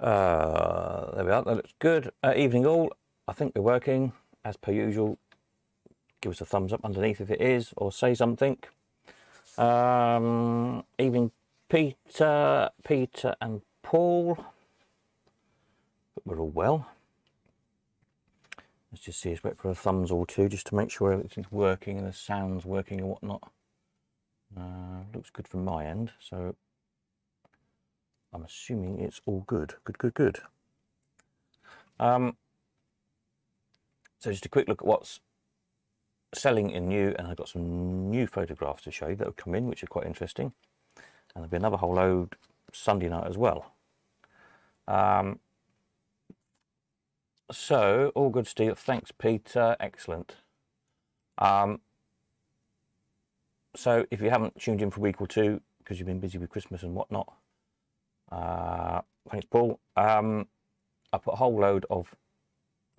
There we are, that looks good. Evening all, I think we're working as per usual. Give us a thumbs up underneath if it is, or say something. Evening Peter and Paul. We're all well. Let's just see, let's wait for a thumbs or two just to make sure everything's working and the sound's working and whatnot. Looks good from my end, so I'm assuming it's all good. Good. So just a quick look at what's selling in new, and I've got some new photographs to show you that have come in, which are quite interesting. And there'll be another whole load Sunday night as well. So all good, Steve. Thanks, Peter. Excellent. So if you haven't tuned in for a week or two because you've been busy with Christmas and whatnot, thanks, Paul. I put a whole load of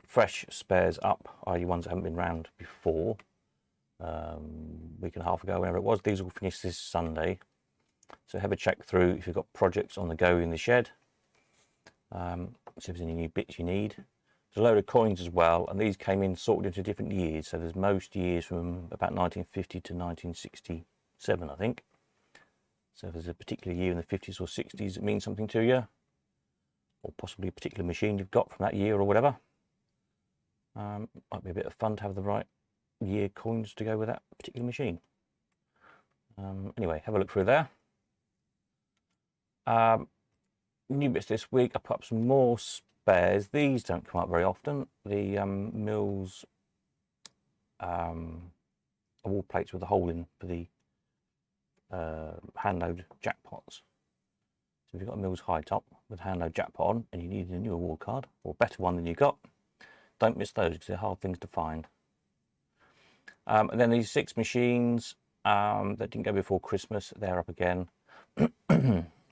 fresh spares up, i.e. ones that haven't been round before, week and a half ago, whenever it was. These will finish this Sunday. So have a check through if you've got projects on the go in the shed. See if there's any new bits you need. There's a load of coins as well, and these came in sorted into different years. So there's most years from about 1950 to 1967, I think. So if there's a particular year in the 50s or 60s that means something to you, or possibly a particular machine you've got from that year or whatever, might be a bit of fun to have the right year coins to go with that particular machine. Anyway, have a look through there. New bits this week, I put up some more spares. These don't come up very often. The Mills wall plates with a hole in for the hand load jackpots. So if you've got a Mills high top with a hand load jackpot on and you need a new award card, or a better one than you got, don't miss those because they're hard things to find. And then these 6 machines that didn't go before Christmas, they're up again.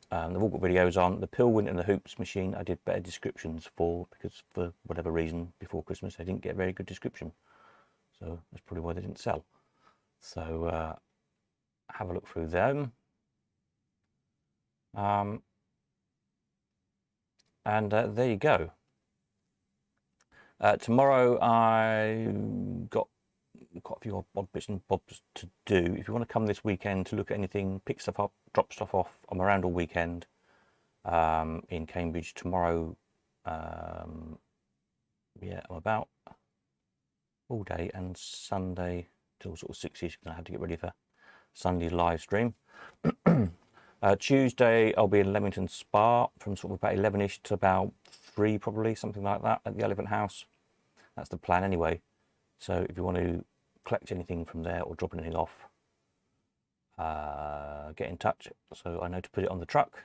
They've all got videos on. The Pilwin and the Hoops machine I did better descriptions for, because for whatever reason before Christmas they didn't get a very good description. So that's probably why they didn't sell. So have a look through them. And there you go. Tomorrow I got quite a few odd bits and bobs to do. If you want to come this weekend to look at anything, pick stuff up, drop stuff off, I'm around all weekend in Cambridge tomorrow. Yeah, I'm about all day, and Sunday till sort of 6ish because I had to get ready for Sunday's live stream. Tuesday I'll be in Leamington Spa from sort of about 11ish to about 3 probably, something like that, at the Elephant House. That's the plan anyway. So if you want to collect anything from there or drop anything off, get in touch so I know to put it on the truck,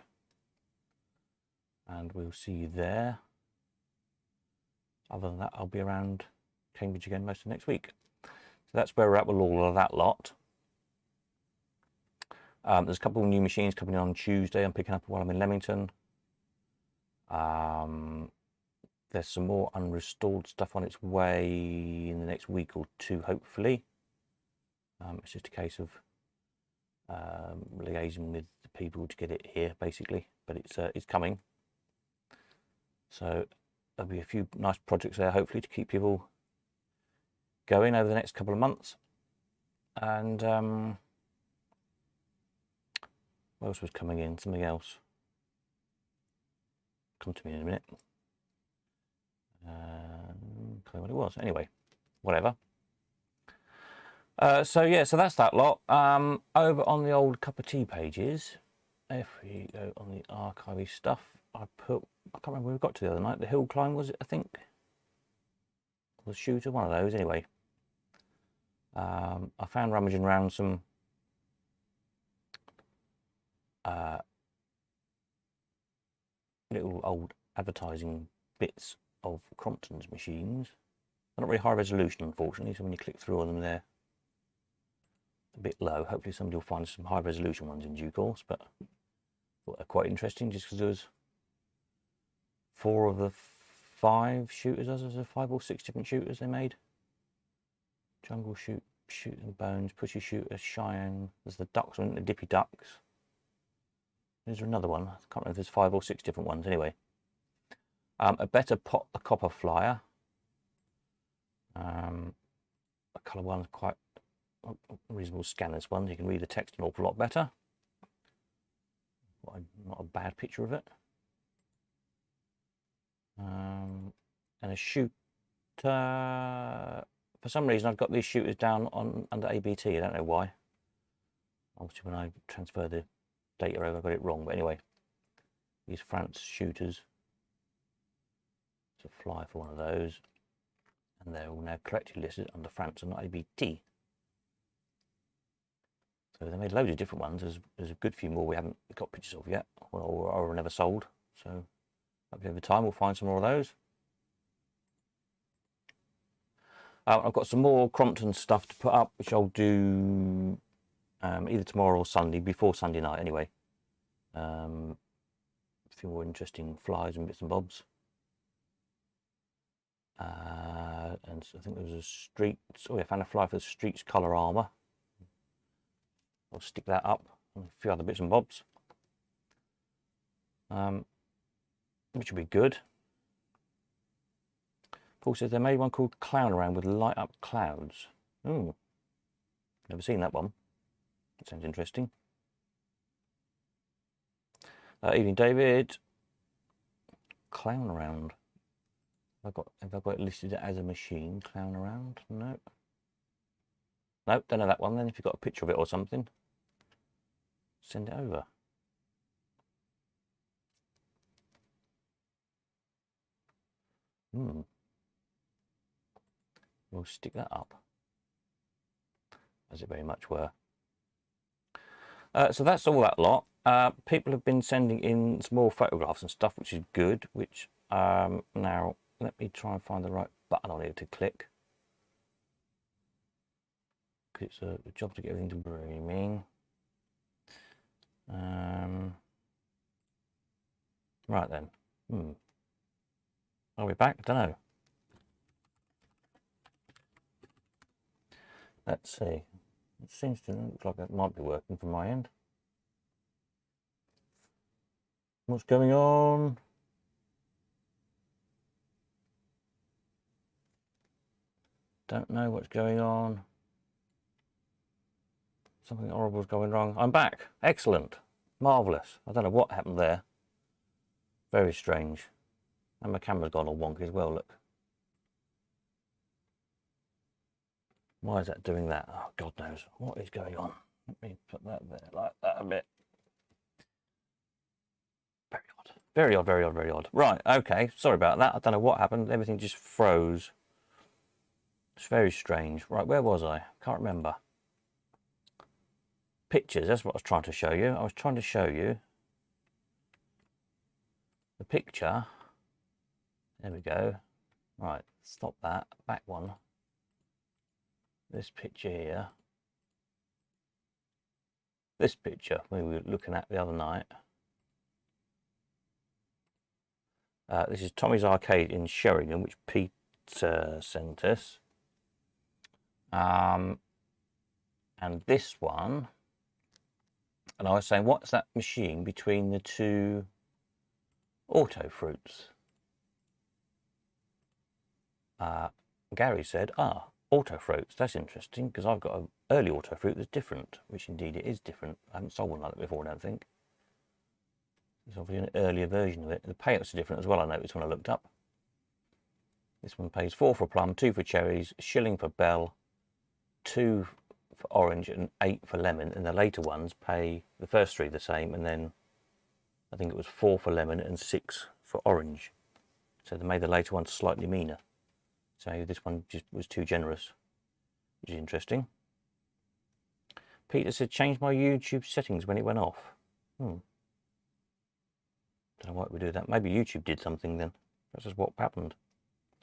and we'll see you there. Other than that, I'll be around Cambridge again most of next week. So that's where we're at with all of that lot. There's a couple of new machines coming in on Tuesday I'm picking up while I'm in Leamington. There's some more unrestored stuff on its way in the next week or two, hopefully. It's just a case of liaising with the people to get it here, basically. But it's coming. So there'll be a few nice projects there, hopefully, to keep people going over the next couple of months. And what else was coming in? Something else. Come to me in a minute. Tell you what it was. Anyway, whatever. So yeah, so that's that lot. Over on the old cup of tea pages, if we go on the archivey stuff, I can't remember where we got to the other night. The hill climb, was it, I think? Or the shooter, one of those anyway. I found rummaging around some little old advertising bits of Crompton's machines. They're not very high resolution, unfortunately, so when you click through on them, they're a bit low. Hopefully somebody will find some high resolution ones in due course, but they're quite interesting just because there was 4 of the 5 shooters, as there 5 or 6 different shooters they made. Jungle Shoot, Shoot and Bones, Pushy Shooter, Cheyenne. There's the ducks, the Dippy Ducks. There's another one. I can't remember if there's 5 or 6 different ones anyway. A better pot, the copper flyer. A colour one's quite reasonable scanners one. You can read the text an awful lot better. Not a bad picture of it. And a shooter. For some reason, I've got these shooters down on under ABT. I don't know why. Obviously, when I transfer the data over, I got it wrong. But anyway, these France shooters. It's a fly for one of those, and they're all now correctly listed under France and not ABT. So they made loads of different ones. There's a good few more we haven't got pictures of yet, or never sold. So maybe over time we'll find some more of those. I've got some more Crompton stuff to put up, which I'll do either tomorrow or Sunday, before Sunday night anyway. A few more interesting flies and bits and bobs. And so I think there was a Streets. Oh yeah, I found a fly for the Streets colour armour. I'll stick that up, and a few other bits and bobs, which will be good. Paul says they made one called Clown Around with light up clouds. Oh, never seen that one. That sounds interesting. Evening, David. Clown Around. Have I got it listed as a machine? Clown Around? No. Nope, don't know that one then. If you've got a picture of it or something, send it over. We'll stick that up, as it very much were. So that's all that lot. People have been sending in some more photographs and stuff, which is good. Which now let me try and find the right button on here to click. It's a job to get everything to brimming. Right then. Are we back? I don't know. Let's see. It seems to look like it might be working from my end. What's going on? Don't know what's going on. Something horrible's going wrong. I'm back. Excellent. Marvellous. I don't know what happened there. Very strange. And my camera's gone all wonky as well, look. Why is that doing that? Oh, God knows. What is going on? Let me put that there like that a bit. Very odd. Very odd, very odd, very odd. Right, okay. Sorry about that. I don't know what happened. Everything just froze. It's very strange. Right, where was I? Can't remember. Pictures, that's what I was trying to show you. I was trying to show you the picture. There we go. Right, stop that. Back one. This picture here. This picture we were looking at the other night. This is Tommy's Arcade in Sheringham, which Peter sent us. And this one, and I was saying, what's that machine between the two auto fruits? Gary said, auto fruits, that's interesting, because I've got an early auto fruit that's different, which indeed it is different. I haven't sold one like that before, I don't think. It's obviously an earlier version of it. The payouts are different as well, I noticed when I looked up. This one pays 4 for plum, 2 for cherries, a shilling for bell, 2 for orange and 8 for lemon, and the later ones pay the first 3 the same, and then I think it was 4 for lemon and 6 for orange. So they made the later ones slightly meaner. So this one just was too generous, which is interesting. Peter said, change my YouTube settings when it went off. Don't know why we do that. Maybe YouTube did something then. That's just what happened.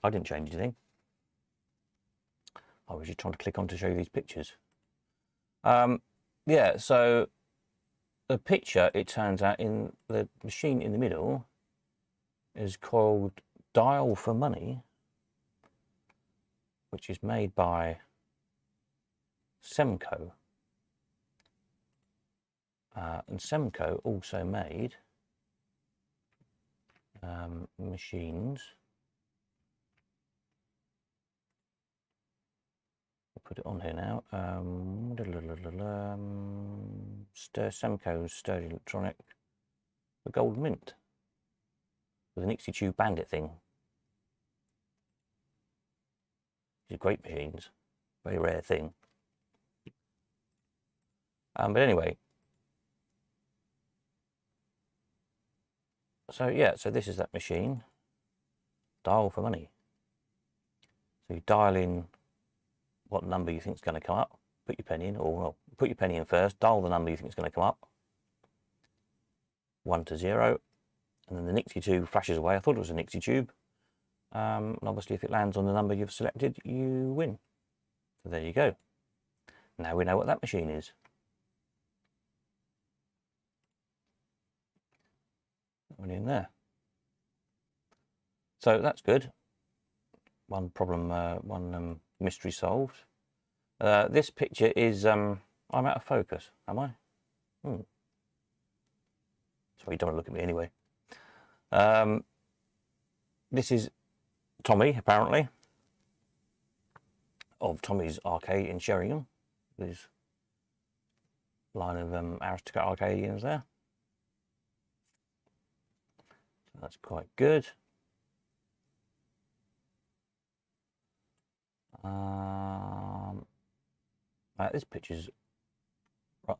I didn't change anything. I was just trying to click on to show you these pictures. Yeah, so the picture, it turns out, in the machine in the middle is called Dial for Money, which is made by Semco. And Semco also made, machines. I'll put it on here now. Semco Sturgis Electronic, the Gold Mint with an Nixie Tube Bandit thing. These are great machines, very rare thing. But anyway, so yeah, so this is that machine. Dial for money. So you dial in what number you think is going to come up, put your penny in, or well, put your penny in first, dial the number you think is going to come up, 1 to 0, and then the Nixie tube flashes away. I thought it was a Nixie tube. And obviously if it lands on the number you've selected, you win. So there you go. Now we know what that machine is. One in there. So that's good. One problem, one mystery solved. This picture is, I'm out of focus, am I? Sorry, you don't want to look at me anyway. This is Tommy, apparently, of Tommy's Arcade in Sheringham. This line of Aristocrat Arcadians there. So that's quite good. This picture's right.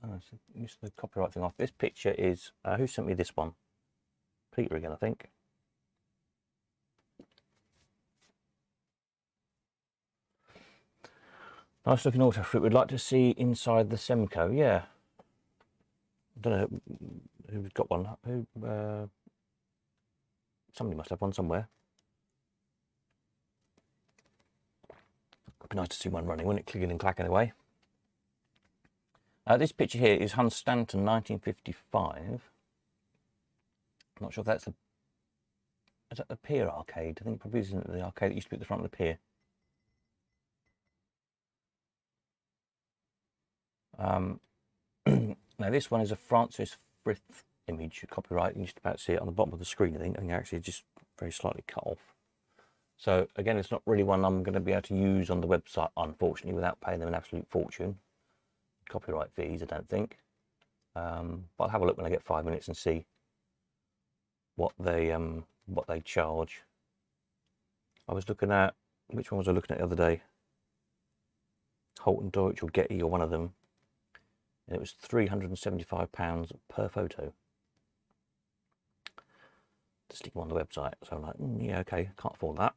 Use the copyright thing off. This picture is who sent me this one? Peter again, I think. Nice looking auto fruit. We'd like to see inside the Semco. Yeah. I don't know who's got one. Who? Somebody must have one somewhere. It'd be nice to see one running, wouldn't it? Clicking and clacking away. This picture here is Hunstanton 1955. I'm not sure if that's the... Is that the Pier Arcade? I think it probably isn't the arcade that used to be at the front of the pier. Now this one is a Francis Frith image, copyright. You just about see it on the bottom of the screen, I think. I think actually just very slightly cut off. So again, it's not really one I'm going to be able to use on the website, unfortunately, without paying them an absolute fortune. Copyright fees, I don't think. But I'll have a look when I get 5 minutes and see what they charge. I was looking at, which one was I looking at the other day? Holton Deutsch or Getty or one of them. And it was £375 per photo to stick them on the website. So I'm like, yeah, okay, can't afford that.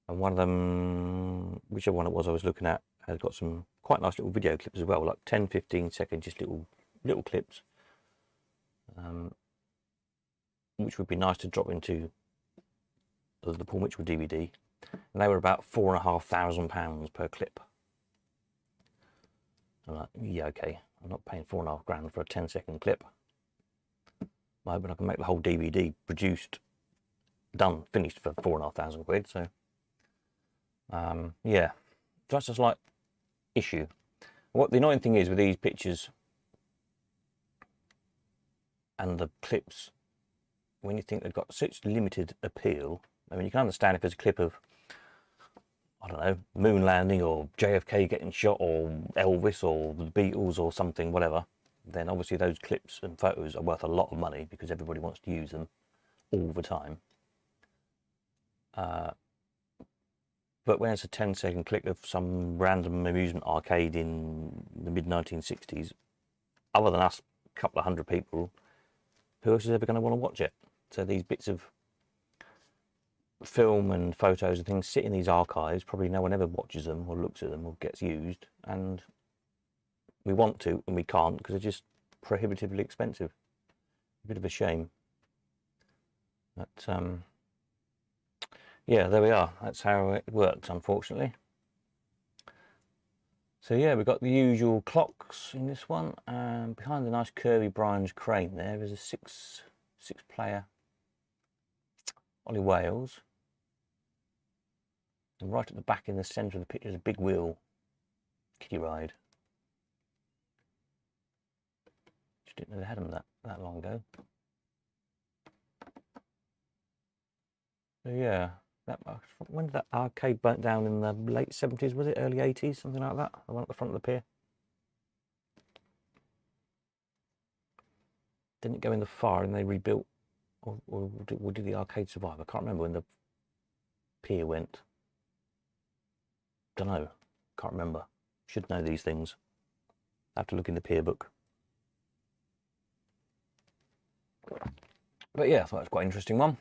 And one of them, whichever one it was I was looking at, has got some quite nice little video clips as well, like 10-15 second, just little clips, which would be nice to drop into the Paul Mitchell DVD. And they were about £4,500 per clip. I'm like, yeah, okay, I'm not paying £4,500 for a 10-second clip. I'm hoping I can make the whole DVD produced, done, finished for £4,500. So, yeah, that's a slight issue. What the annoying thing is with these pictures and the clips, when you think they've got such limited appeal, I mean, you can understand if there's a clip of, I don't know, moon landing or JFK getting shot or Elvis or the Beatles or something, whatever, then obviously those clips and photos are worth a lot of money because everybody wants to use them all the time. But when it's a 10-second clip of some random amusement arcade in the mid-1960s, other than us, a couple of hundred people, who else is ever going to want to watch it? So these bits of film and photos and things sit in these archives. Probably no one ever watches them or looks at them or gets used. And we want to and we can't because they're just prohibitively expensive. A bit of a shame. But yeah, there we are. That's how it works, unfortunately. So yeah, we've got the usual clocks in this one, and behind the nice curvy Brian's crane there is a six player Ollie Wales. And right at the back in the centre of the picture is a big wheel kiddie ride. Just didn't know they had them that long ago. So yeah, that when did that arcade burnt down? In the late 70s, was it? Early 80s, something like that. The one at the front of the pier. Didn't it go in the fire and they rebuilt, or did the arcade survive? I can't remember when the pier went. Don't know. Can't remember. Should know these things. I have to look in the pier book. But yeah, I thought it was quite an interesting one.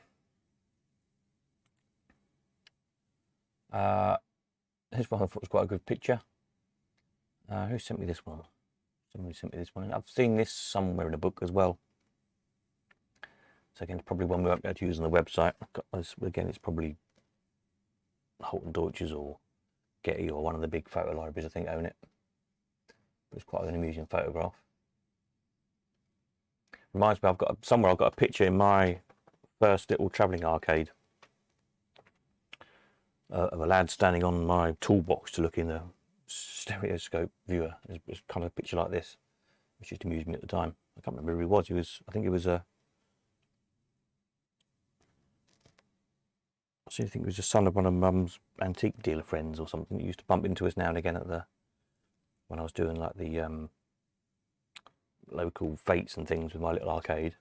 This one I thought was quite a good picture. Who sent me this one? Somebody sent me this one. I've seen this somewhere in a book as well. So again, it's probably one we won't be able to use on the website. Again, it's probably Holton Deutsch's or Getty or one of the big photo libraries, I think, own it. But it's quite an amusing photograph. Reminds me, I've got a picture in my first little travelling arcade of a lad standing on my toolbox to look in the stereoscope viewer. It's kind of a picture like this, which just amused me at the time. I can't remember who he was. I think it was a. I think it was the son of one of Mum's antique dealer friends or something. He used to bump into us now and again at when I was doing like the local fetes and things with my little arcade.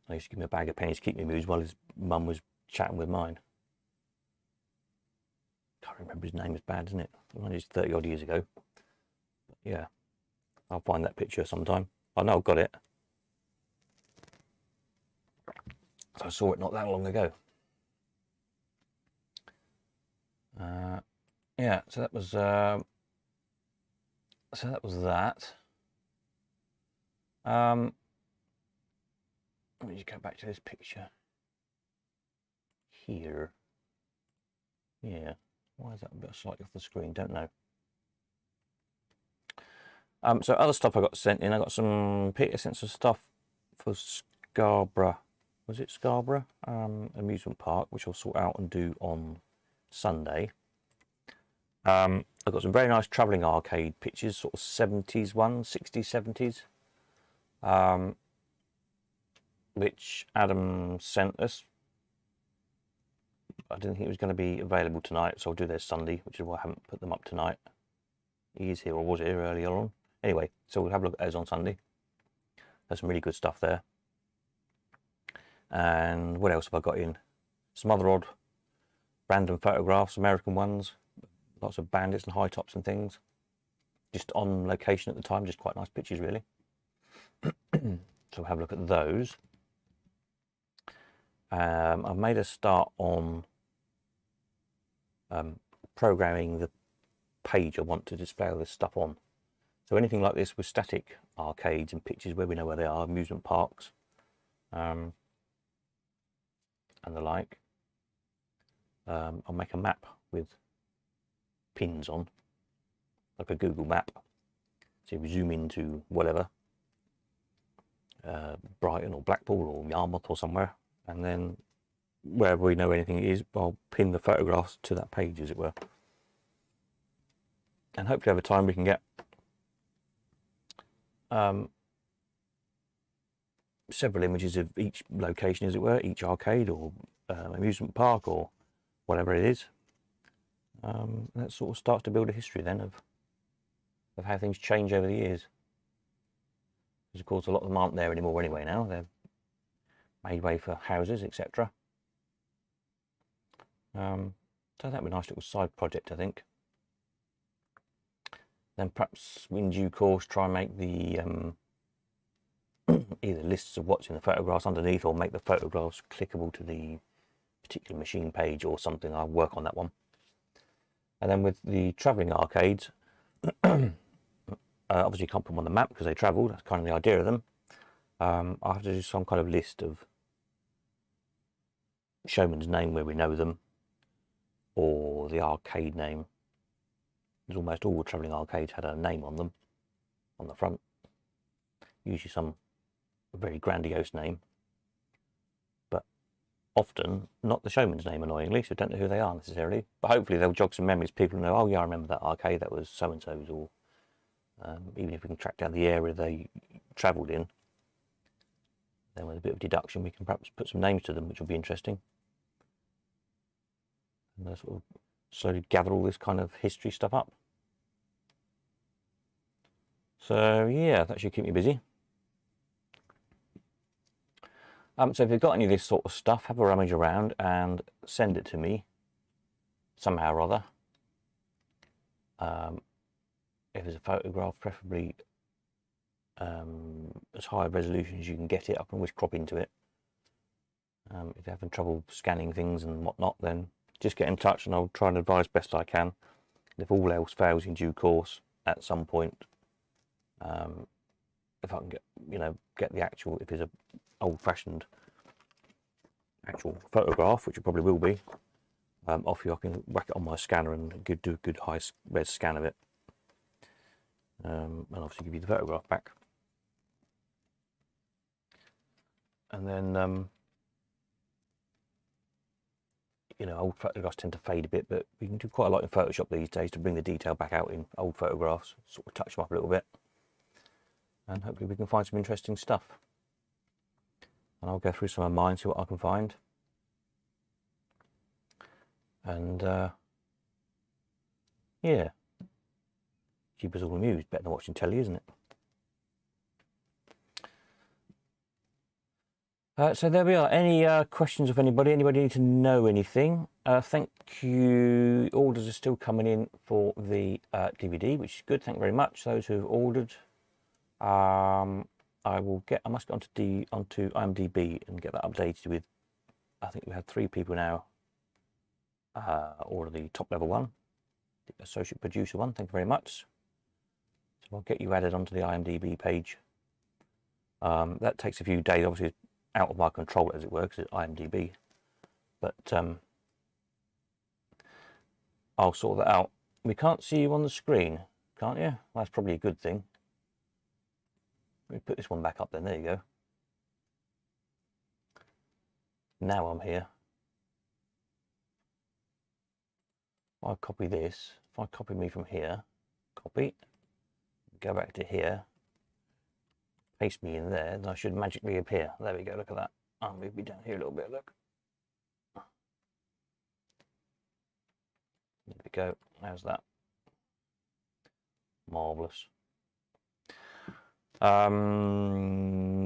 I used to give him a bag of pennies to keep me amused while his mum was chatting with mine. Can't remember his name, it's bad, isn't it? It was 30 odd years ago. But yeah, I'll find that picture sometime. I know I've got it. So I saw it not that long ago. Yeah, so that was that. Let me just go back to this picture here. Yeah, why is that a bit slightly off the screen? Don't know. So other stuff I got sent in. I got some Peter sent some stuff for Scarborough. Was it Scarborough amusement park, which I'll sort out and do on Sunday. I've got some very nice travelling arcade pictures, sort of 70s ones, 60s, 70s, which Adam sent us. I didn't think it was going to be available tonight, so I'll do theirs Sunday, which is why I haven't put them up tonight. He is here, or was here earlier on. Anyway, so we'll have a look at those on Sunday. There's some really good stuff there. And what else have I got in? Some other odd random photographs, American ones. Lots of bandits and high tops and things. Just on location at the time, just quite nice pictures, really. So we'll have a look at those. I've made a start on programming the page I want to display all this stuff on. So anything like this with static arcades and pictures where we know where they are, amusement parks, and the like. I'll make a map with pins on, like a Google map. So if we zoom into whatever, Brighton or Blackpool or Yarmouth or somewhere, and then wherever we know anything is, I'll pin the photographs to that page, as it were. And hopefully over time we can get several images of each location, as it were, each arcade or amusement park or whatever it is. That sort of starts to build a history then of how things change over the years. Because of course a lot of them aren't there anymore anyway now. They've made way for houses, etc. So that'd be a nice little side project, I think. Then perhaps in due course try and make the either lists of what's in the photographs underneath, or make the photographs clickable to the particular machine page or something. I'll work on that one. And then with the travelling arcades, obviously you can't put them on the map because they travel. That's kind of the idea of them. I'll have to do some kind of list of showman's name where we know them, or the arcade name. Because almost all the travelling arcades had a name on them, on the front. Usually some very grandiose name, but often not the showman's name, annoyingly, so don't know who they are necessarily. But hopefully they'll jog some memories. People know, oh yeah, I remember that arcade, that was so-and-so's, or even if we can track down the area they travelled in, Then with a bit of deduction, we can perhaps put some names to them, which will be interesting. And sort of slowly gather all this kind of history stuff up. So yeah, that should keep me busy. So if you've got any of this sort of stuff, have a rummage around and send it to me somehow or other. If it's a photograph, preferably as high a resolution as you can get it. I can always crop into it. If you're having trouble scanning things and whatnot, then just get in touch and I'll try and advise best I can. And if all else fails in due course, at some point, if I can get the actual, if it's a old-fashioned actual photograph, which it probably will be, off you, I can whack it on my scanner and do a good high-res scan of it, and obviously give you the photograph back. And then old photographs tend to fade a bit, but we can do quite a lot in Photoshop these days to bring the detail back out in old photographs, sort of touch them up a little bit, and hopefully we can find some interesting stuff. And I'll go through some of mine, see what I can find. And yeah, keep us all amused. Better than watching telly, isn't it? So there we are. Any questions of anybody? Anybody need to know anything? Thank you. Orders are still coming in for the DVD, which is good. Thank you very much, those who have ordered. I must go onto IMDb and get that updated with. I think we had 3 people now order the top level one, the associate producer one. Thank you very much. So I'll get you added onto the IMDb page. That takes a few days, obviously out of my control, as it were, because it's IMDb. But I'll sort that out. We can't see you on the screen, can't you? Well, that's probably a good thing. Let me put this one back up then. There you go. Now I'm here. If I copy this, if I copy me from here, copy, go back to here, paste me in there, then I should magically appear. There we go, look at that. I'll move me down here a little bit, look. There we go, how's that? Marvellous.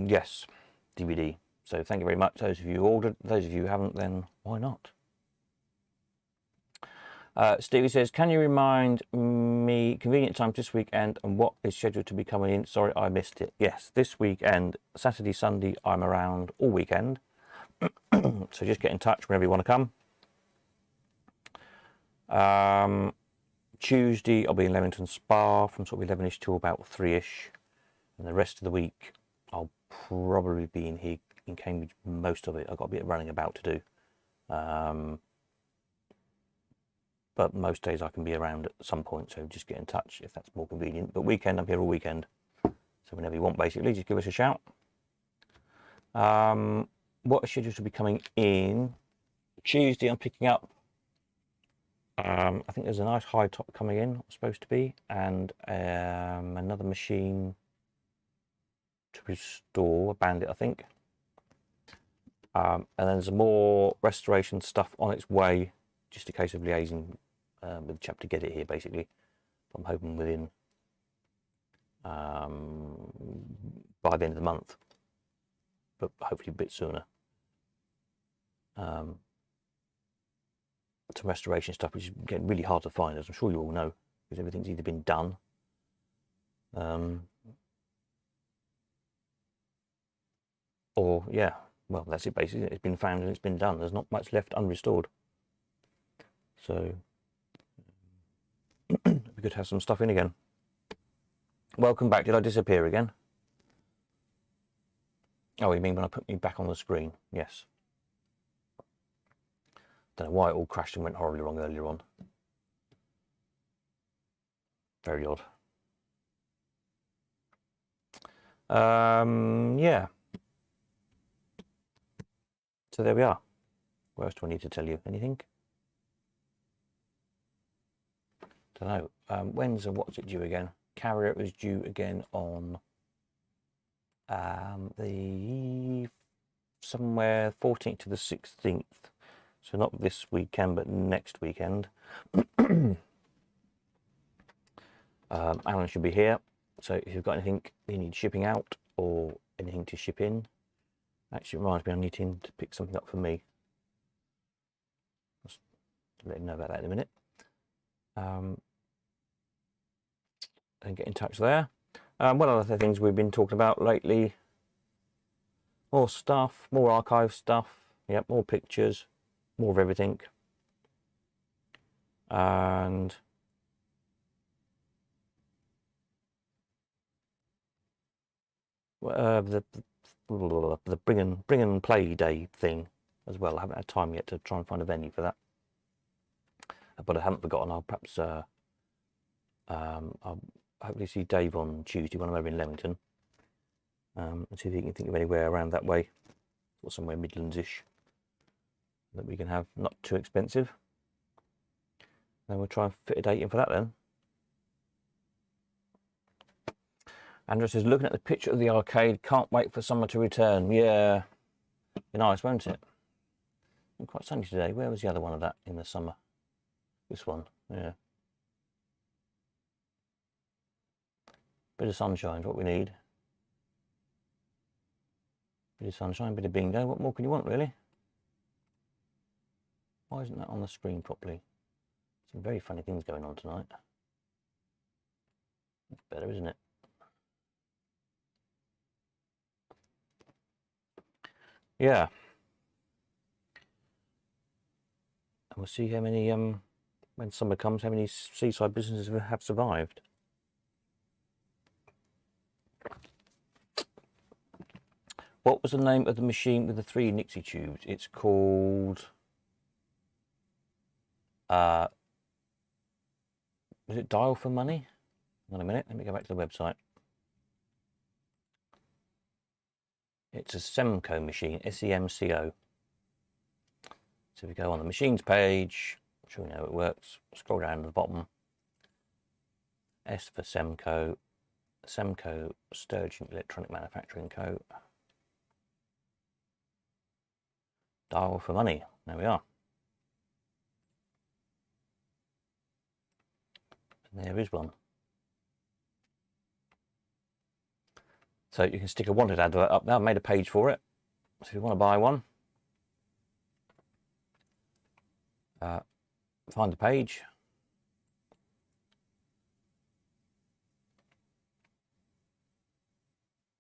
Yes, DVD. So thank you very much, those of you who ordered. Those of you who haven't, then why not? Stevie says, can you remind me convenient times this weekend and what is scheduled to be coming in? Sorry, I missed it. Yes, this weekend, Saturday, Sunday, I'm around all weekend. So just get in touch whenever you want to come. Tuesday, I'll be in Leamington Spa from sort of 11ish till about 3ish. And the rest of the week, I'll probably be in here in Cambridge most of it. I've got a bit of running about to do. But most days I can be around at some point, so just get in touch if that's more convenient. But weekend, I'm here all weekend. So whenever you want, basically, just give us a shout. What schedules will be coming in? Tuesday, I'm picking up. I think there's a nice high top coming in, supposed to be, and another machine to restore, a Bandit, I think. And then there's more restoration stuff on its way. Just a case of liaising with the chap to get it here, basically. I'm hoping within by the end of the month, but hopefully a bit sooner. Some restoration stuff, which is getting really hard to find, as I'm sure you all know, because everything's either been done, or yeah, well, that's it basically. It's been found and it's been done. There's not much left unrestored. So we could have some stuff in again. Welcome back. Did I disappear again? Oh, you mean when I put me back on the screen? Yes. Don't know why it all crashed and went horribly wrong earlier on. Very odd. Yeah. So there we are. What else do I need to tell you? Anything? Don't know. When's and what's it due again? Carrier is due again on the somewhere 14th to the 16th. So not this weekend, but next weekend. Alan should be here. So if you've got anything you need shipping out or anything to ship in, actually reminds me I need him to pick something up for me. Just let him know about that in a minute. Then get in touch there. What other things we've been talking about lately? More stuff, more archive stuff. Yep, more pictures, more of everything. And the bring and play day thing as well. I haven't had time yet to try and find a venue for that, but I haven't forgotten. I'll perhaps I'll hopefully see Dave on Tuesday when I'm over in Leamington, and see if he can think of anywhere around that way, or somewhere Midlands-ish that we can have, not too expensive. Then we'll try and fit a date in for that then. Andrew says, looking at the picture of the arcade, can't wait for summer to return. Yeah, be nice, won't it? It's quite sunny today. Where was the other one of that in the summer? This one, yeah. Bit of sunshine is what we need. Bit of sunshine, bit of bingo. What more can you want, really? Why isn't that on the screen properly? Some very funny things going on tonight. That's better, isn't it? Yeah. And we'll see how many, when summer comes, how many seaside businesses have survived. What was the name of the machine with the 3 Nixie tubes? It's called... was it Dial for Money? Hang on a minute, let me go back to the website. It's a Semco machine, S-E-M-C-O. So if we go on the machines page, I'm sure you know how it works. Scroll down to the bottom. S for Semco, Semco Sturgeon Electronic Manufacturing Co. Dial for Money. There we are. And there is one. So you can stick a wanted advert up there. I've made a page for it. So if you want to buy one, find the page.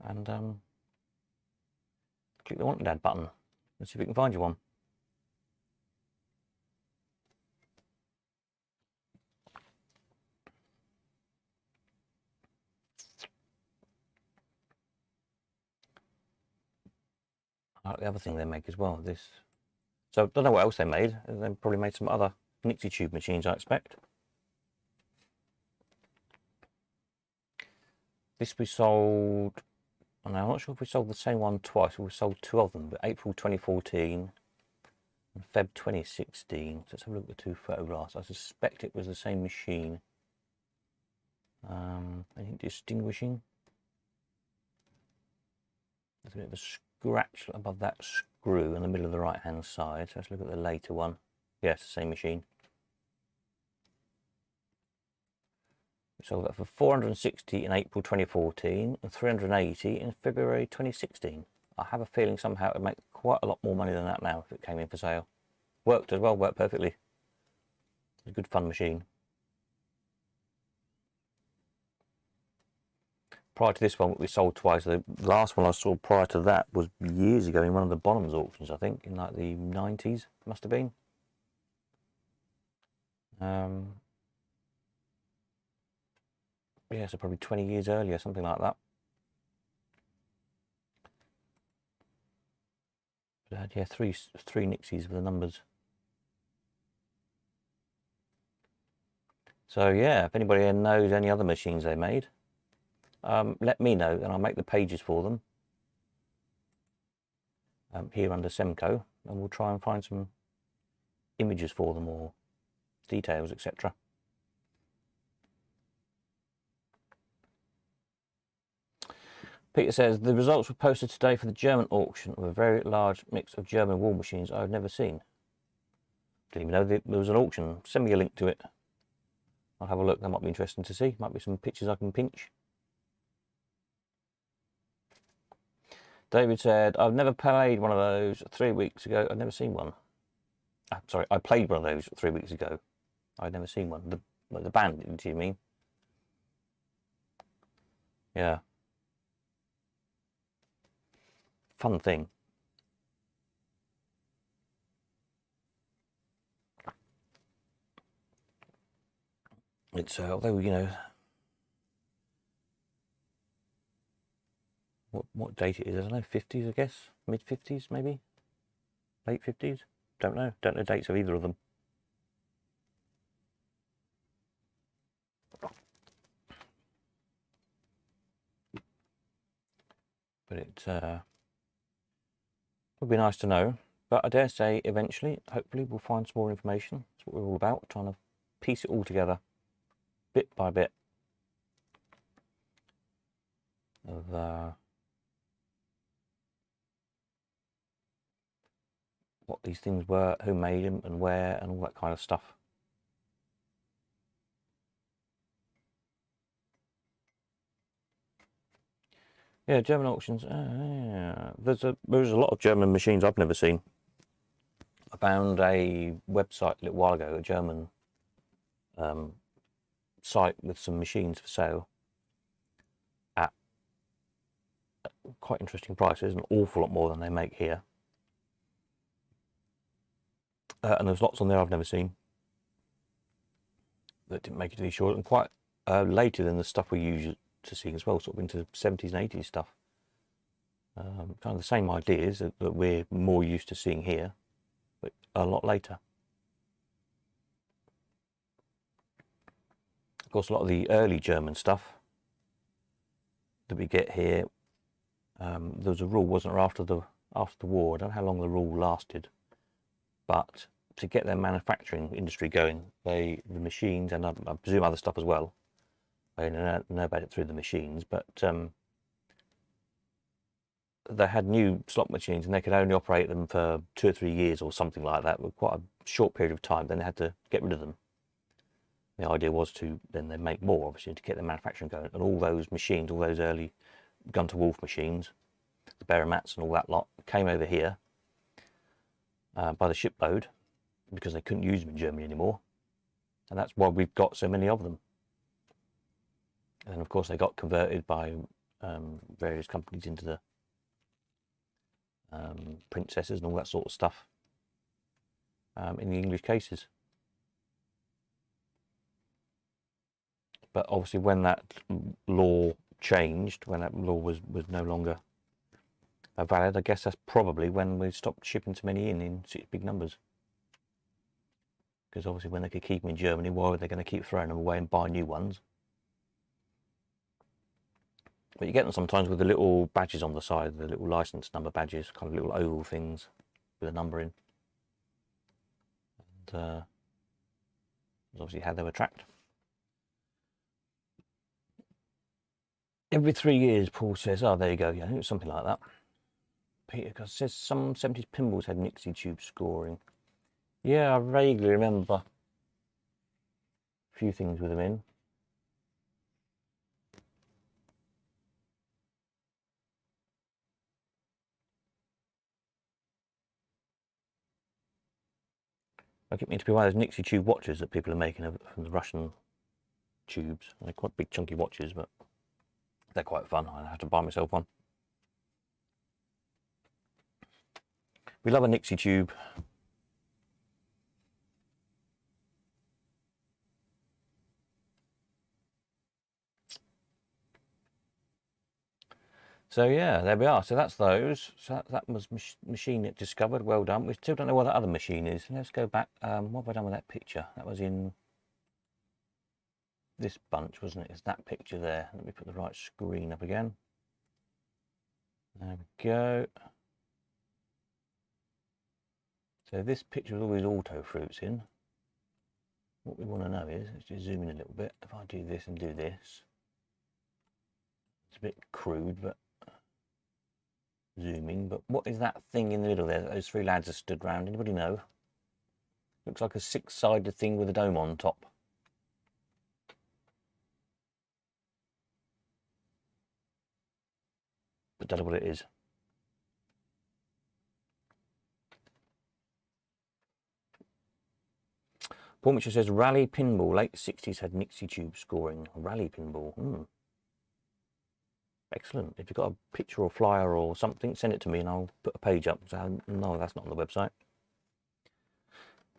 And click the wanted ad button. Let's see if we can find you one. I like the other thing they make as well. This. So I don't know what else they made. They probably made some other Nixie tube machines, I expect. This we sold. I'm not sure if we sold the same one twice. We sold 2 of them, but April 2014 and Feb 2016. So let's have a look at the 2 photographs. I suspect it was the same machine. Anything distinguishing? There's a bit of a scratch above that screw in the middle of the right hand side. So let's look at the later one. Yes, the same machine. We sold that for 460 in April 2014 and 380 in February 2016. I have a feeling somehow it would make quite a lot more money than that now if it came in for sale. Worked as well, worked perfectly. It's a good fun machine. Prior to this one, we sold twice. The last one I saw prior to that was years ago in one of the Bonhams auctions, I think, in like the 90s, must have been. Yeah, so probably 20 years earlier, something like that. But I had, yeah, three Nixies with the numbers. So yeah, if anybody knows any other machines they made, let me know and I'll make the pages for them here under Semco, and we'll try and find some images for them or details, etc. Peter says, the results were posted today for the German auction of a very large mix of German war machines I've never seen. Didn't even know there was an auction. Send me a link to it. I'll have a look. That might be interesting to see. Might be some pictures I can pinch. David said, I've never played one of those 3 weeks ago. I've never seen one. Sorry, I played one of those 3 weeks ago. I'd never seen one. The band, do you mean? Yeah. Fun thing. It's, although, you know, what date it is, I don't know, 50s, I guess? Mid-50s, maybe? Late 50s? Don't know. Don't know dates of either of them. But it would be nice to know. But I dare say, eventually, hopefully, we'll find some more information. That's what we're all about, trying to piece it all together, bit by bit, of what these things were, who made them, and where, and all that kind of stuff. Yeah, German auctions. Yeah. There's a lot of German machines I've never seen. I found a website a little while ago, a German site with some machines for sale at quite interesting prices, an awful lot more than they make here. And there's lots on there I've never seen that didn't make it to these short, and quite later than the stuff we used to see as well, sort of into 70s and 80s stuff. Kind of the same ideas that we're more used to seeing here, but a lot later. Of course, a lot of the early German stuff that we get here, there was a rule, wasn't there, after the war? I don't know how long the rule lasted, but to get their manufacturing industry going, the machines, and I presume other stuff as well, I don't know about it through the machines, but they had new slot machines and they could only operate them for 2 or 3 years or something like that, with quite a short period of time. Then they had to get rid of them. The idea was to then they make more, obviously, to get their manufacturing going. And all those machines, all those early Gunter Wolf machines, the Baramats and all that lot, came over here by the shipload because they couldn't use them in Germany anymore. And that's why we've got so many of them. And then, of course, they got converted by various companies into the princesses and all that sort of stuff in the English cases. But obviously when that law changed, when that law was no longer valid, I guess that's probably when we stopped shipping so many in such big numbers. Because obviously when they could keep them in Germany, why were they going to keep throwing them away and buy new ones? But you get them sometimes with the little badges on the side, the little license number badges, kind of little oval things with a number in. And obviously how they were tracked. Every 3 years, Paul says, oh, there you go, yeah, I think it was something like that. Peter says some 70s pinballs had Nixie tube scoring. Yeah, I vaguely remember a few things with them in. I get me to be one of those Nixie tube watches that people are making from the Russian tubes. They're quite big, chunky watches, but they're quite fun. I have to buy myself one. We love a Nixie tube. So yeah, there we are. So that's those. So that was machine it discovered. Well done. We still don't know what that other machine is. Let's go back. What have I done with that picture? That was in this bunch, wasn't it? It's that picture there. Let me put the right screen up again. There we go. So this picture with all these auto fruits in. What we want to know is, let's just zoom in a little bit. If I do this and do this, it's a bit crude, but zooming, but what is that thing in the middle there? Those three lads are stood round. Anybody know? Looks like a six-sided thing with a dome on top. But don't know what it is. Paul Mitchell says Rally Pinball. Late 60s had Nixie Tube scoring. Rally Pinball. Excellent. If you've got a picture or flyer or something, send it to me and I'll put a page up. So, no, that's not on the website.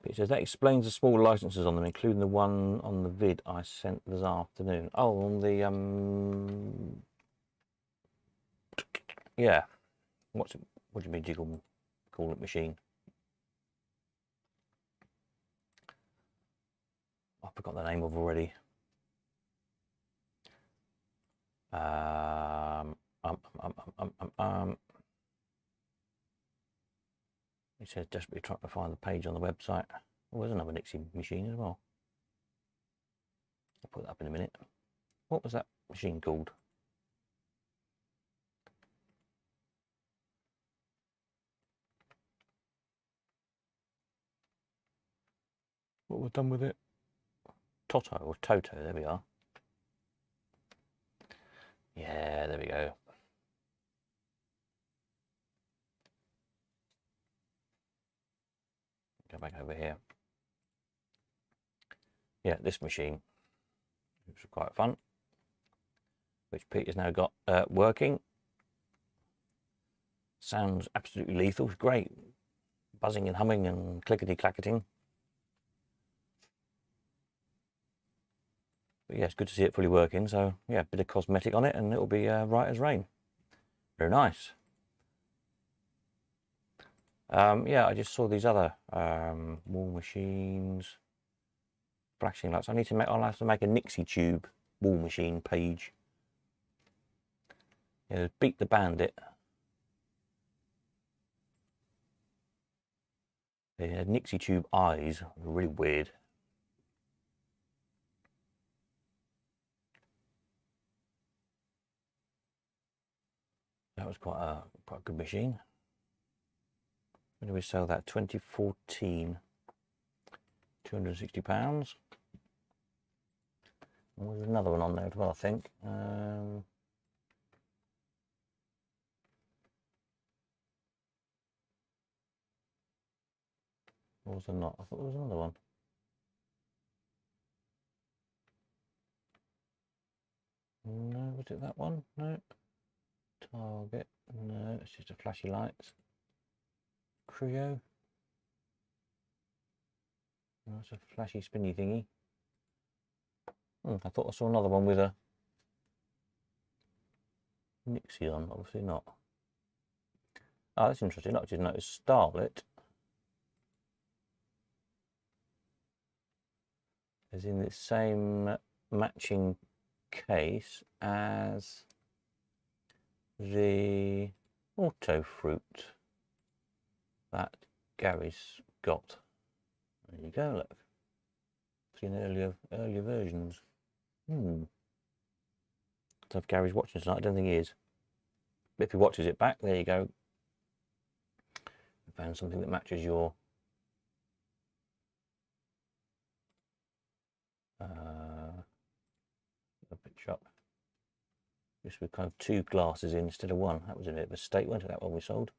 But it says that explains the small licenses on them, including the one on the vid I sent this afternoon. Oh, on the yeah. What's it? What do you mean jiggle? Call it machine. I forgot the name of already. It says desperately trying to find the page on the website. Oh, there's another Nixie machine as well. I'll put that up in a minute. What was that machine called? What was done with it? Toto or Toto, there we are. Yeah, there we go. Go back over here. Yeah, this machine, which was quite fun, which Peter's now got working. Sounds absolutely lethal. It's great. Buzzing and humming and clickety-clacketing. But yeah, it's good to see it fully working. So yeah, a bit of cosmetic on it and it'll be right as rain. Very nice. Yeah, I just saw these other wall machines, flashing lights. I'll have to make a Nixie Tube wall machine page. Yeah, Beat the Bandit. They had Nixie Tube eyes, really weird. That was quite a good machine. When did we sell that? 2014. £260. There's another one on there as well, I think. Or was there not? I thought there was another one. No, was it that one? No. Target. No, it's just a flashy lights. Creo. Oh, it's a flashy spinny thingy. I thought I saw another one with a Nixie on. Obviously not. Oh, that's interesting. I just noticed Starlet is in the same matching case as the Auto Fruit that Gary's got. There you go, look. Seen earlier versions. I don't know if Gary's watching tonight. I don't think he is. But if he watches it back, there you go. I found something that matches your picture up. Just with kind of two glasses in instead of one. That was a bit of a mistake, wasn't it, that one we sold?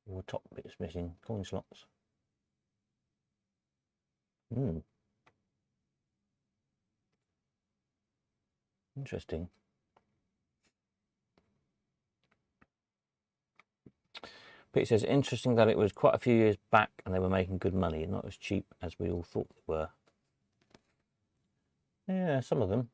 The top bit's missing, coin slots. Interesting. Pete says, interesting that it was quite a few years back and they were making good money, not as cheap as we all thought they were. Yeah, some of them.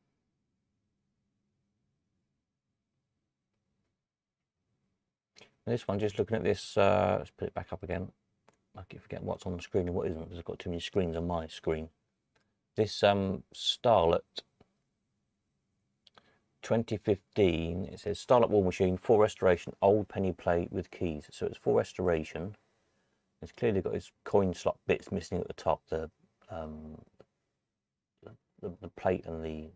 This one, just looking at this, let's put it back up again. I keep forgetting what's on the screen and what isn't, because I've got too many screens on my screen. This Starlet 2015, it says Starlet Wall Machine for restoration, old penny plate with keys. So it's for restoration. It's clearly got its coin slot bits missing at the top, the plate and the,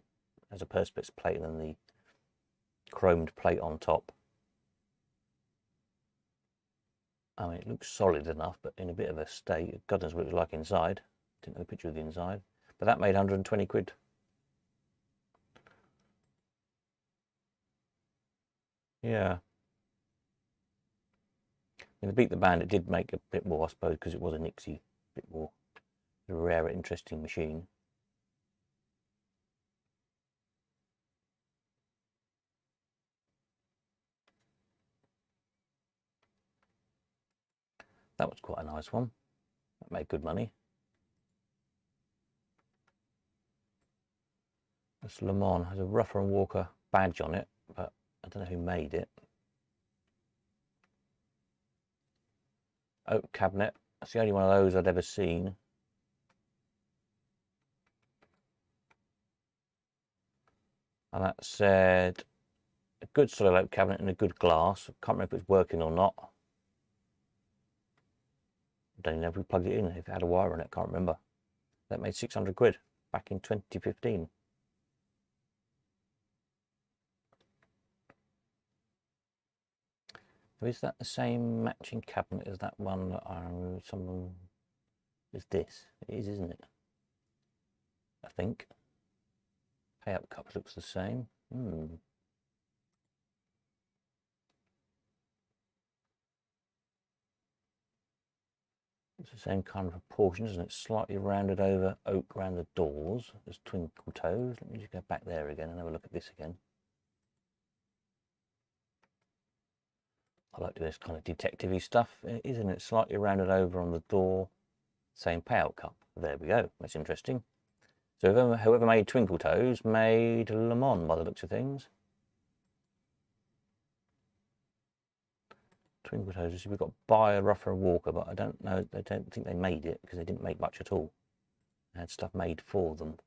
as a perspex plate and then chromed plate on top. I mean, it looks solid enough, but in a bit of a state. God knows what it was like inside. Didn't have a picture of the inside. But that made 120 quid. Yeah. And to beat the band, it did make a bit more, I suppose, because it was a Nixie, bit more a rare, interesting machine. That was quite a nice one. That made good money. This Le Mans has a Rougher and Walker badge on it, but I don't know who made it. Oak cabinet. That's the only one of those I'd ever seen. And that said a good solid oak cabinet and a good glass. I can't remember if it's working or not. I don't even know if we plugged it in, if it had a wire on it, I can't remember. That made 600 quid back in 2015. Is that the same matching cabinet as that one that someone is this? It is, isn't it? I think. Payout cup looks the same. It's the same kind of proportion, isn't it? Slightly rounded over oak around the doors. There's twinkle toes. Let me just go back there again and have a look at this again. I like to do this kind of detective-y stuff, isn't it? Slightly rounded over on the door. Same payout cup. There we go. That's interesting. So whoever made Twinkle Toes made Le Mans by the looks of things. Twinkle Toes, we've got Bayer, Rougher and Walker, but I don't know, I don't think they made it because they didn't make much at all. They had stuff made for them.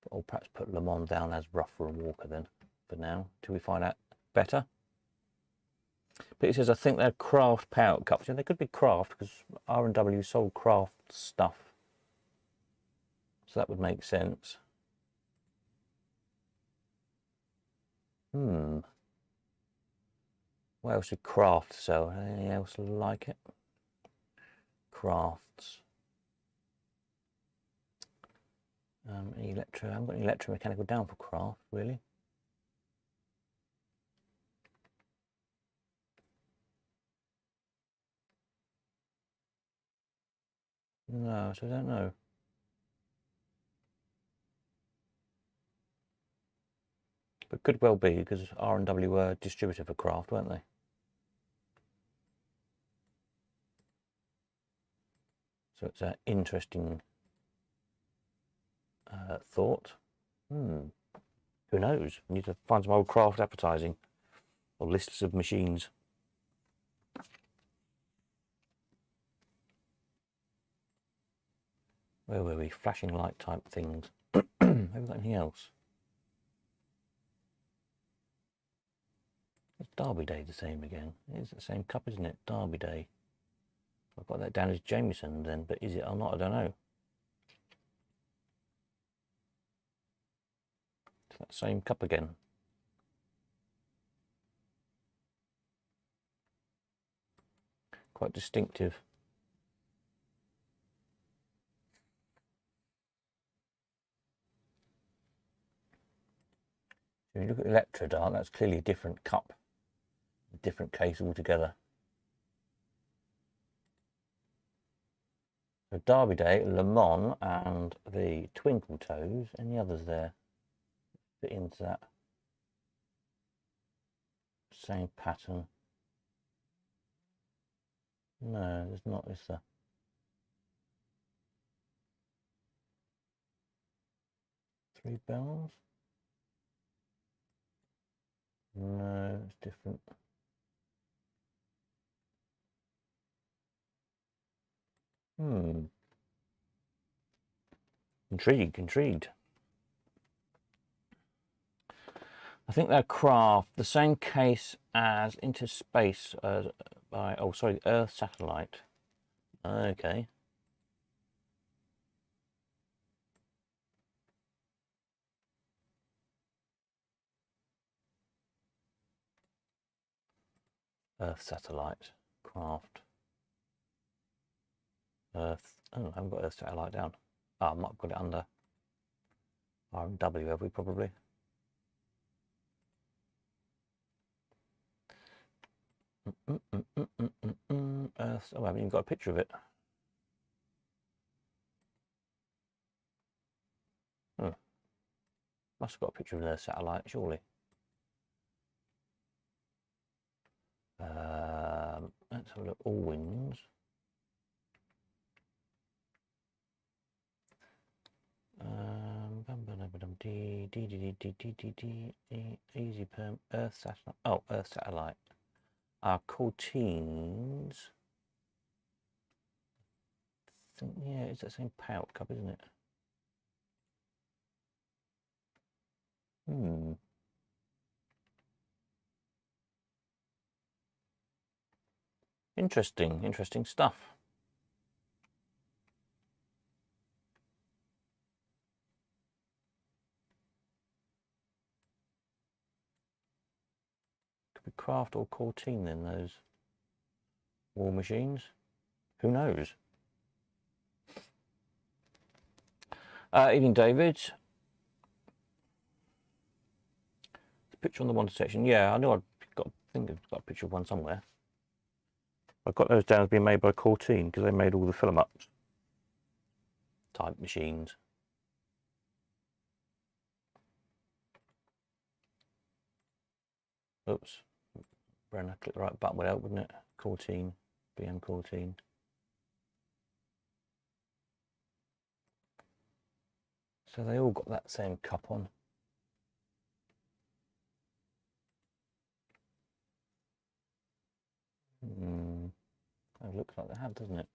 But I'll perhaps put Le Mans down as Rougher and Walker then, for now, till we find out better. But it says, I think they're craft payout cups. Yeah, they could be craft because R&W sold craft stuff. So that would make sense. What else did craft sell? Anything else like it? Crafts. I haven't got any electromechanical down for craft, really. No, so I don't know. But could well be because R&W were distributor for craft, weren't they? So it's an interesting thought. Who knows? We need to find some old craft advertising or lists of machines. Where were we? Flashing light type things. Have we got anything else? Is Derby Day the same again? It's the same cup, isn't it? Derby Day. I've got that down as Jameson then, but is it or not? I don't know. It's that same cup again. Quite distinctive. If you look at Electrodart, that's clearly a different cup, a different case altogether. So Derby Day, Le Mans, and the Twinkle Toes, and the others there fit into that same pattern. No, there's not, is there? Three bells? No, it's different. Intrigued. I think they're craft, the same case as Into Space by, oh sorry, Earth Satellite. Okay. Earth satellite craft. Earth. Oh, I haven't got Earth satellite down. Oh, I might have got it under RMW, have we probably? Earth. Oh, I haven't even got a picture of it. Oh. Must have got a picture of an Earth satellite, surely. Let's have a look. All winds. Easy perm. Earth satellite. Oh, Earth satellite. Cortines. Yeah, it's that same Pout cup, isn't it? Interesting stuff. Could be Craft or Cortine then, those war machines. Who knows? Evening, David. The picture on the wanted section. Yeah, I know I think I've got a picture of one somewhere. I've got those down as being made by Cortine because they made all the film ups type machines. Oops. Brenner, click the right button would help, wouldn't it? Cortine, BM Cortine. So they all got that same cup on. It looks like they have, doesn't it?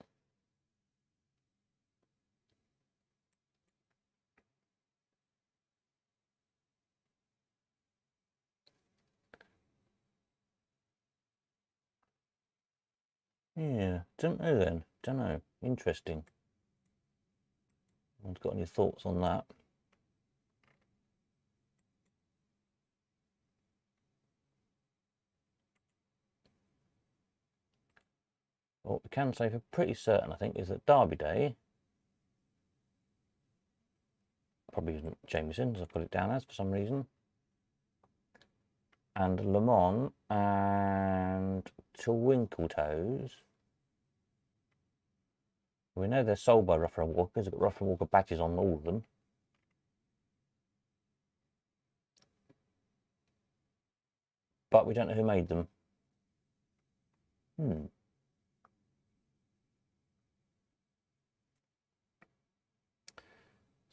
Yeah, don't know then. Don't know. Interesting. Anyone's got any thoughts on that? What we can say for pretty certain, I think, is that Derby Day probably isn't Jameson's, I put it down as for some reason. And Le Mans and Twinkletoes. We know they're sold by Rougher and Walker. They've got Rougher and Walker badges on all of them. But we don't know who made them.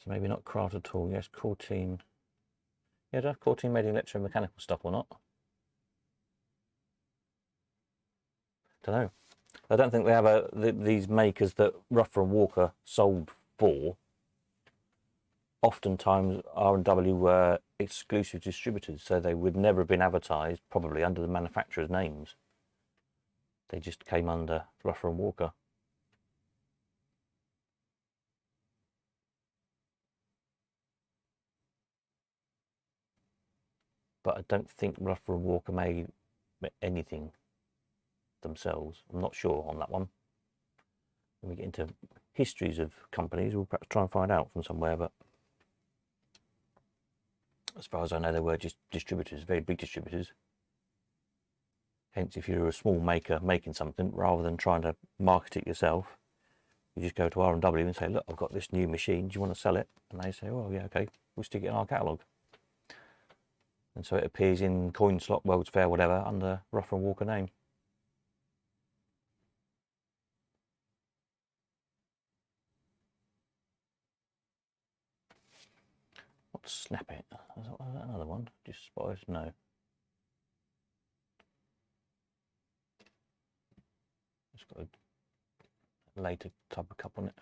So maybe not Craft at all. Yes, Cortine. Yeah, do I have Cortine made electromechanical stuff or not? Don't know. I don't think they have these makers that Rougher and Walker sold for. Oftentimes R&W were exclusive distributors, so they would never have been advertised probably under the manufacturer's names. They just came under Rougher and Walker. But I don't think Rougher and Walker made anything themselves. I'm not sure on that one. When we get into histories of companies, we'll perhaps try and find out from somewhere, but as far as I know, they were just distributors, very big distributors. Hence, if you're a small maker making something, rather than trying to market it yourself, you just go to R&W and say, look, I've got this new machine, do you want to sell it? And they say, oh yeah, okay, we'll stick it in our catalogue. And so it appears in Coin Slot, World's Fair, whatever, under Rougher and Walker name. What's Snap It? Is that another one? Just spotted? No. It's got a later type of cup on it.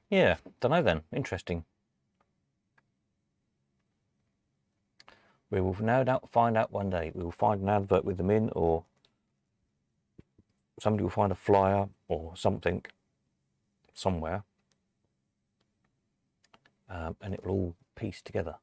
Yeah, don't know then. Interesting. We will no doubt find out one day. We will find an advert with them in, or somebody will find a flyer or something somewhere, and it will all piece together.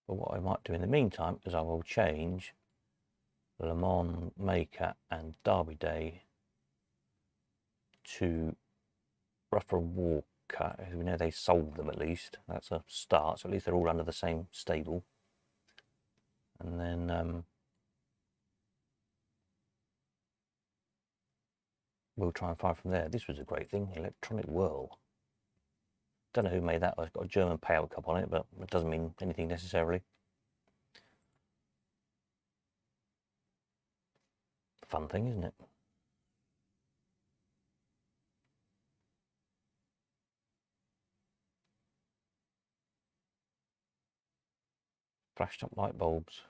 But what I might do in the meantime is I will change Le Mans Maker and Derby Day to Rougher Walker. We know they sold them at least. That's a start. So at least they're all under the same stable. And then we'll try and find from there. This was a great thing, Electronic Whirl. Don't know who made that. It's got a German payout cup on it, but it doesn't mean anything necessarily. Fun thing, isn't it? Flashed up light bulbs.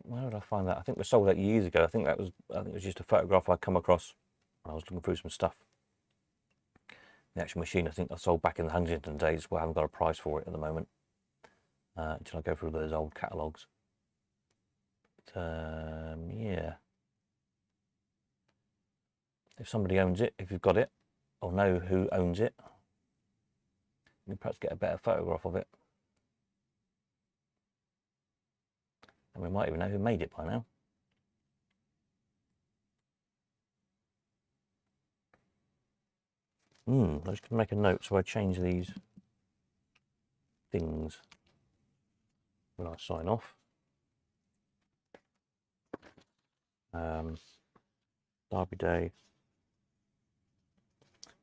Where did I find that? I think we sold that years ago. I think it was just a photograph I'd come across when I was looking through some stuff. The actual machine, I think I sold back in the Huntington days, where I haven't got a price for it at the moment until I go through those old catalogues. But yeah, if somebody owns it, if you've got it, or know who owns it, you can perhaps get a better photograph of it. And we might even know who made it by now. I'm just going to make a note so I change these things when I sign off. Derby Day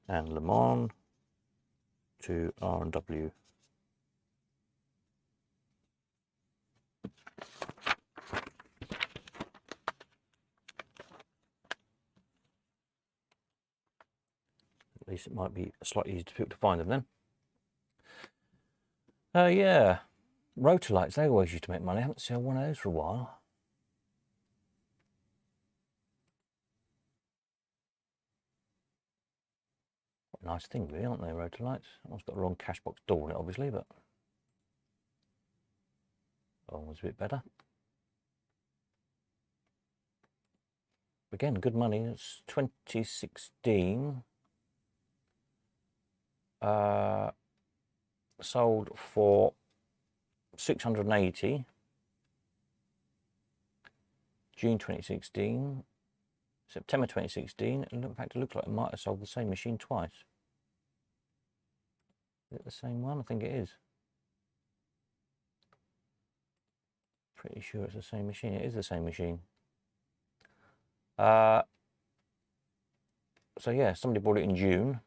and Le Mans to R&W. At least it might be slightly easier for people to find them then. Yeah, rotor lights, they always used to make money. I haven't seen one of those for a while. What a nice thing, really, aren't they, rotor lights? It's got a wrong cash box door on it, obviously, but that one was a bit better. Again, good money. It's 2016. Sold for 680. June 2016. September 2016. And in fact, it looks like it might have sold the same machine twice. Is it the same one? I think it is. Pretty sure it's the same machine. It is the same machine. So yeah, somebody bought it in June.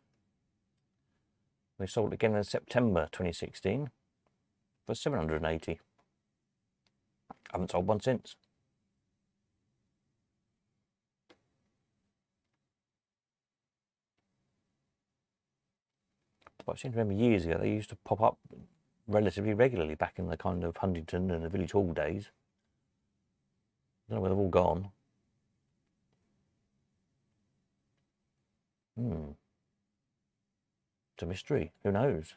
They sold it again in September 2016 for 780. I haven't sold one since. But I seem to remember years ago they used to pop up relatively regularly back in the kind of Huntington and the Village Hall days. I don't know where they've all gone. It's a mystery. Who knows?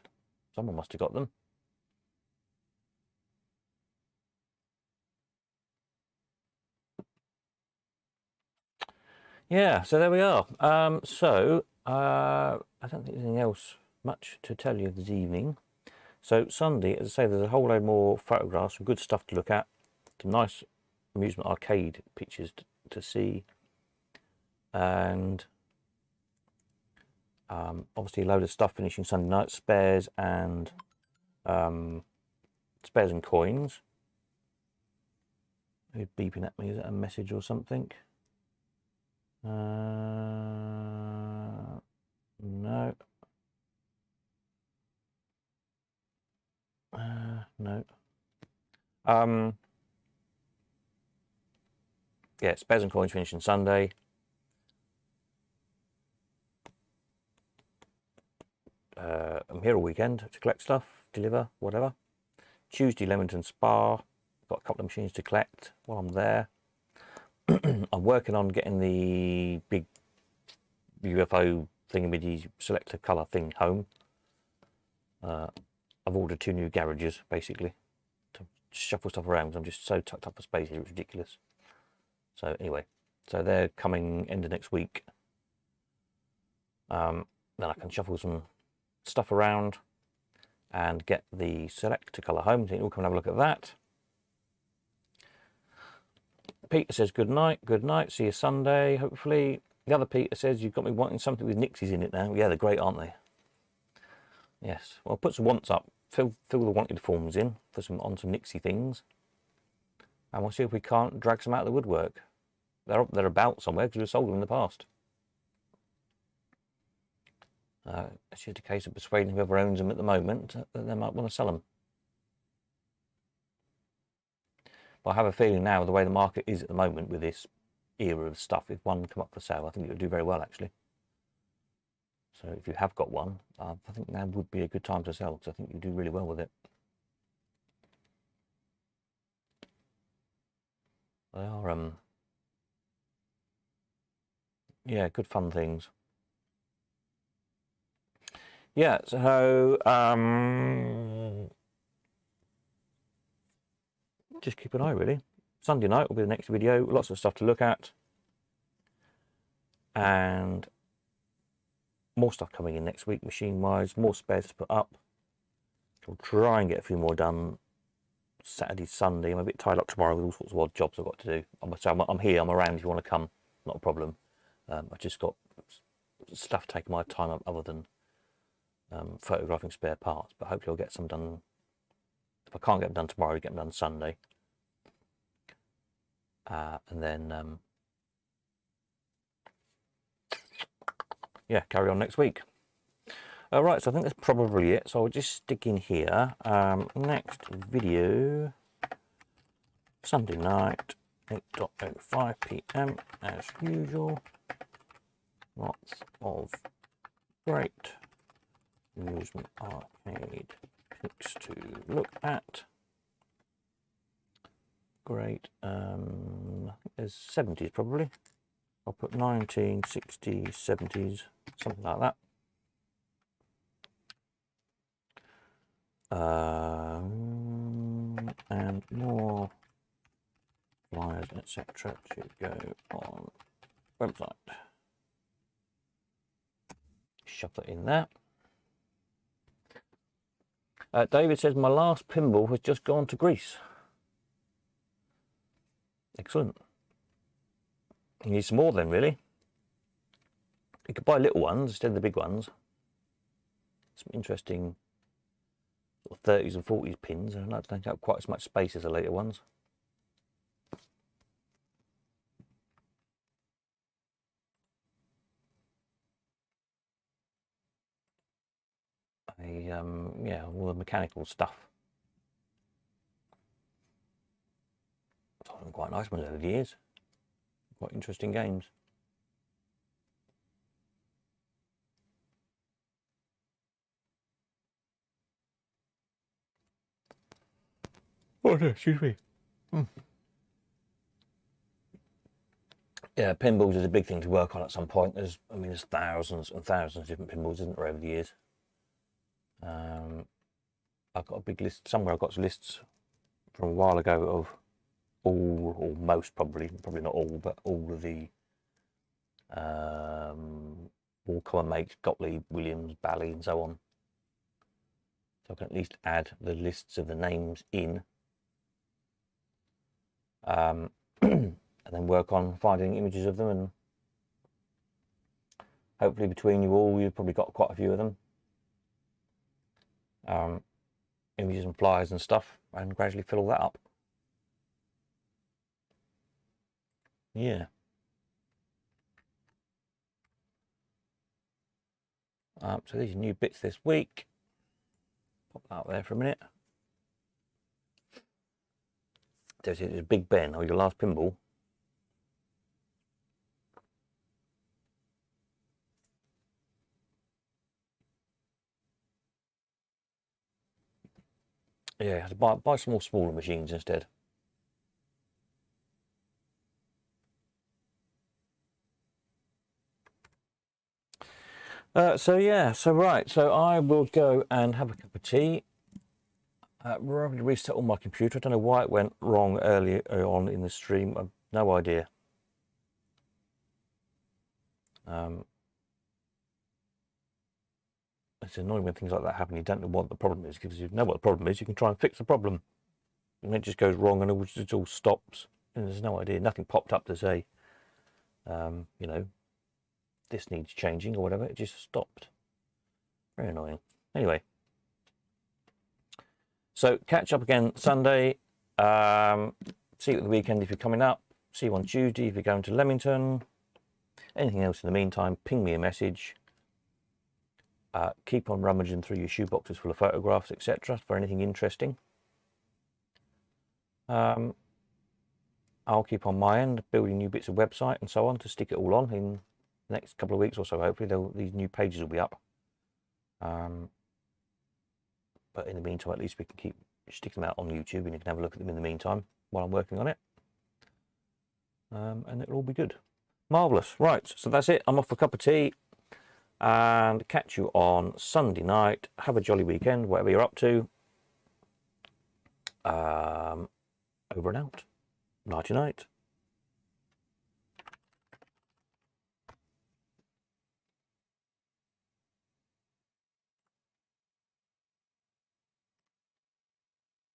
Someone must have got them. Yeah, so there we are. I don't think there's anything else much to tell you this evening. So Sunday, as I say, there's a whole load more photographs, some good stuff to look at, some nice amusement arcade pictures to see, and obviously a load of stuff finishing Sunday night, spares and coins. Who's beeping at me? Is that a message or something? No. No. Yeah, spares and coins finishing Sunday. I'm here all weekend to collect stuff, deliver, whatever. Tuesday, Leamington Spa. Got a couple of machines to collect while I'm there. I'm working on getting the big UFO thingamajig selector colour thing home. I've ordered 2 new garages basically to shuffle stuff around because I'm just so tucked up for space here, it's ridiculous. So anyway, so they're coming end of next week. Then I can shuffle some stuff around and get the selector colour home. So you'll come and have a look at that. Peter says good night, see you Sunday, hopefully. The other Peter says you've got me wanting something with Nixies in it now. Yeah, they're great, aren't they? Yes, well, put some wants up, fill the wanted forms in for on some Nixie things, and we'll see if we can't drag some out of the woodwork. They're about somewhere because we've sold them in the past. It's just a case of persuading whoever owns them at the moment that they might want to sell them. But I have a feeling now, the way the market is at the moment with this era of stuff, if one come up for sale, I think it would do very well actually. So if you have got one, I think now would be a good time to sell because I think you do really well with it. They are, yeah, good fun things. Yeah, so just keep an eye really. Sunday night will be the next video, lots of stuff to look at. And more stuff coming in next week, machine-wise, more spares to put up. I'll try and get a few more done Saturday, Sunday. I'm a bit tied up tomorrow with all sorts of odd jobs I've got to do. I'm here, I'm around if you want to come, not a problem. I've just got stuff taking my time up other than photographing spare parts, but hopefully I'll get some done. If I can't get them done tomorrow, I'll get them done Sunday. And then, yeah, carry on next week. Right, so I think that's probably it. So I'll just stick in here. Next video, Sunday night, 8:05 p.m. as usual. Lots of great amusement arcade picks to look at. Great, I think there's 70s probably. I'll put 1960s, 70s, something like that. And more flyers, etc. to go on website. Shove that in there. David says my last pinball has just gone to Greece. Excellent. You need some more then, really. You could buy little ones instead of the big ones. Some interesting sort of 30s and 40s pins, and I don't take up quite as much space as the later ones. Yeah, all the mechanical stuff. It's been quite nice ones over the years. Quite interesting games. Oh no, excuse me. Yeah, pinballs is a big thing to work on at some point. There's thousands and thousands of different pinballs, isn't there, over the years? I've got a big list somewhere. I've got lists from a while ago of all, or most probably not all, but all of the all common makes, Gottlieb, Williams, Bally, and so on. So I can at least add the lists of the names in, and then work on finding images of them. And hopefully between you all, you've probably got quite a few of them. Images and flyers and stuff, and gradually fill all that up. Yeah. So these are new bits this week. Pop that up there for a minute. There's Big Ben, or your last pinball. Yeah, buy some more smaller machines instead. So I will go and have a cup of tea. Probably reset all my computer. I don't know why it went wrong earlier on in the stream. I've no idea. It's annoying when things like that happen. You don't know what the problem is, because if you know what the problem is, you can try and fix the problem. And it just goes wrong and it all stops. And there's no idea. Nothing popped up to say, you know, this needs changing or whatever. It just stopped. Very annoying. Anyway. So catch up again Sunday. See you at the weekend if you're coming up. See you on Tuesday if you're going to Leamington. Anything else in the meantime, ping me a message. Keep on rummaging through your shoeboxes full of photographs, etc. for anything interesting. I'll keep on my end building new bits of website and so on to stick it all on in the next couple of weeks or so. Hopefully these new pages will be up. But in the meantime, at least we can keep sticking them out on YouTube and you can have a look at them in the meantime while I'm working on it. And it'll all be good. Marvellous. Right, so that's it. I'm off for a cup of tea and catch you on Sunday night. Have a jolly weekend, whatever you're up to. Over and out. Nighty night.